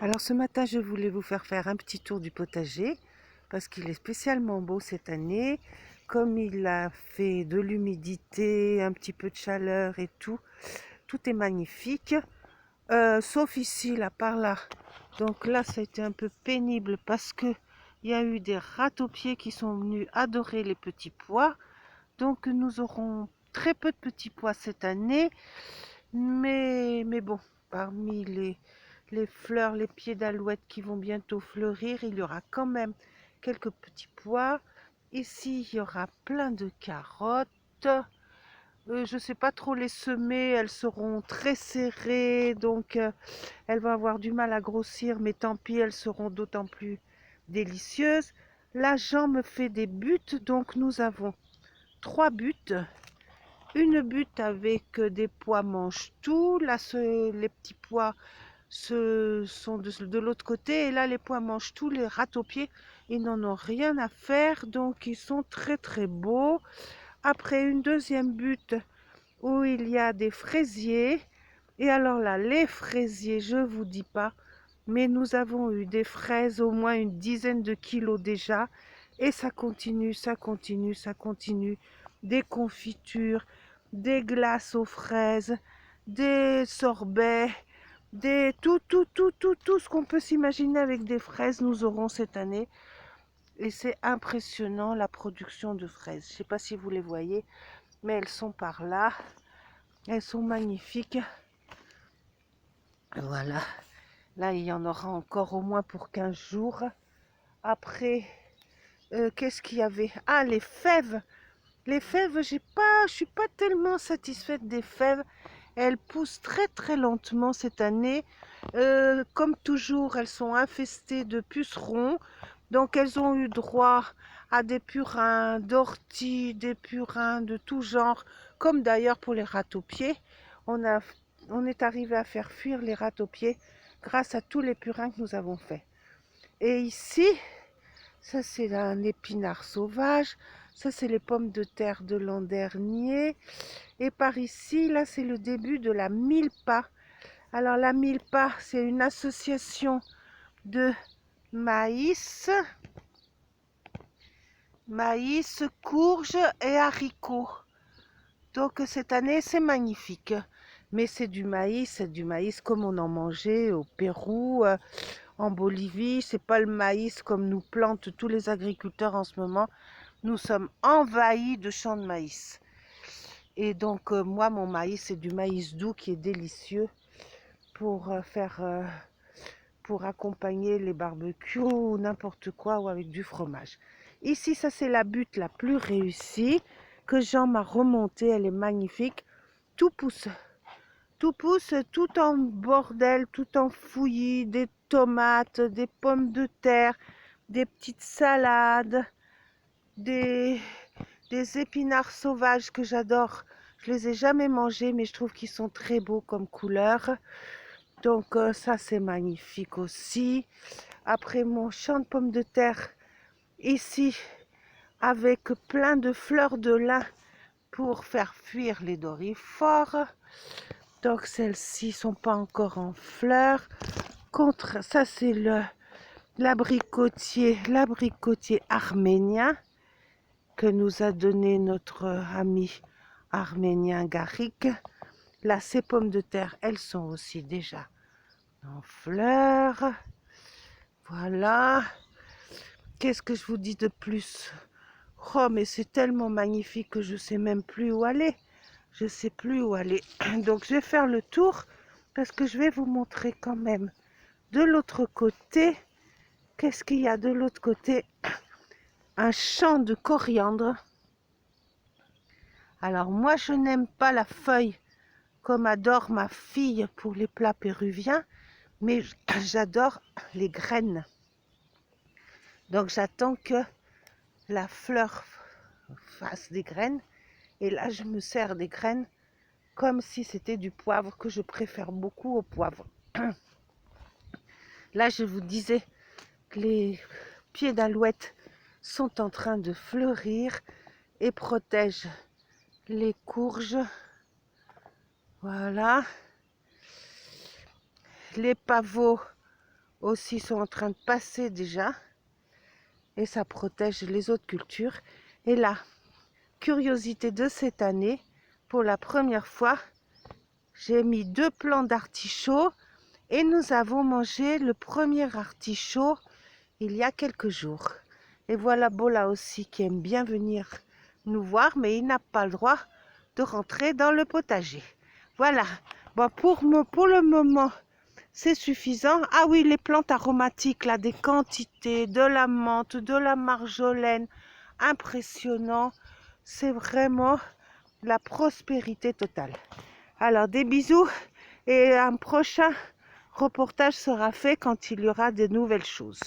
Alors ce matin, je voulais vous faire un petit tour du potager parce qu'il est spécialement beau cette année. Comme il a fait de l'humidité, un petit peu de chaleur et tout est magnifique. Sauf ici, là, par là. Donc là, ça a été un peu pénible parce que il y a eu des rats-aux-pieds qui sont venus adorer les petits pois. Donc nous aurons très peu de petits pois cette année. Mais bon, parmi les fleurs, les pieds d'alouette qui vont bientôt fleurir, il y aura quand même quelques petits pois. Ici, il y aura plein de carottes. Je ne sais pas trop les semer, elles seront très serrées, donc elles vont avoir du mal à grossir, mais tant pis, elles seront d'autant plus délicieuses. Là, Jean me fait des buttes, donc nous avons 3 buttes. Une butte avec des pois mange-tout. Là, les petits pois sont de l'autre côté. Et là, les pois mange-tout, les rats-aux-pieds, ils n'en ont rien à faire. Donc, ils sont très, très beaux. Après, une deuxième butte où il y a des fraisiers. Et alors là, les fraisiers, je vous dis pas, mais nous avons eu des fraises au moins une dizaine de kilos déjà. Et ça continue, ça continue, ça continue. Des confitures, des glaces aux fraises, des sorbets, tout ce qu'on peut s'imaginer avec des fraises, nous aurons cette année. Et c'est impressionnant la production de fraises. Je ne sais pas si vous les voyez, mais elles sont par là. Elles sont magnifiques. Voilà. Là, il y en aura encore au moins pour 15 jours. Après, qu'est-ce qu'il y avait? Ah, les fèves. Les fèves, je suis pas tellement satisfaite des fèves. Elles poussent très très lentement cette année. Comme toujours, elles sont infestées de pucerons. Donc elles ont eu droit à des purins, d'orties, des purins de tout genre, comme d'ailleurs pour les rats-aux-pieds. On a, on est arrivé à faire fuir les rats-aux-pieds grâce à tous les purins que nous avons faits. Et ici, ça c'est un épinard sauvage. Ça c'est les pommes de terre de l'an dernier. Et par ici, là c'est le début de la mille-pas. Alors la mille-pas, c'est une association de maïs, courge et haricots. Donc cette année, c'est magnifique. Mais c'est du maïs comme on en mangeait au Pérou, en Bolivie. C'est pas le maïs comme nous plantent tous les agriculteurs en ce moment. Nous sommes envahis de champs de maïs. Et donc moi, mon maïs, c'est du maïs doux qui est délicieux pour pour accompagner les barbecues ou n'importe quoi ou avec du fromage. Ici, ça c'est la butte la plus réussie que Jean m'a remontée. Elle est magnifique. Tout pousse. Tout pousse, tout en bordel, tout en fouillis, des tomates, des pommes de terre, des petites salades, des, des épinards sauvages que j'adore. Je les ai jamais mangés, mais je trouve qu'ils sont très beaux comme couleur. Donc ça c'est magnifique aussi. Après mon champ de pommes de terre ici avec plein de fleurs de lin pour faire fuir les doryphores. Donc celles-ci sont pas encore en fleurs. Contre ça c'est l'abricotier arménien que nous a donné notre ami arménien Garik. Là ces pommes de terre, elles sont aussi déjà en fleurs. Voilà. Qu'est-ce que je vous dis de plus? Oh, mais c'est tellement magnifique que je sais même plus où aller. Je sais plus où aller. Donc, je vais faire le tour parce que je vais vous montrer quand même de l'autre côté. Qu'est-ce qu'il y a de l'autre côté? Un champ de coriandre. Alors, moi, je n'aime pas la feuille comme adore ma fille pour les plats péruviens, mais j'adore les graines. Donc, j'attends que la fleur fasse des graines. Et là, je me sers des graines comme si c'était du poivre que je préfère beaucoup au poivre. Là, je vous disais que les pieds d'alouette sont en train de fleurir et protègent les courges. Voilà. Les pavots aussi sont en train de passer déjà. Et ça protège les autres cultures. Et là, curiosité de cette année, pour la première fois, j'ai mis 2 plants d'artichaut et nous avons mangé le premier artichaut il y a quelques jours. Et voilà Bola aussi qui aime bien venir nous voir, mais il n'a pas le droit de rentrer dans le potager. Voilà, bon, pour le moment, c'est suffisant. Ah oui, les plantes aromatiques, là, des quantités, de la menthe, de la marjolaine, impressionnant. C'est vraiment la prospérité totale. Alors, des bisous et un prochain reportage sera fait quand il y aura de nouvelles choses.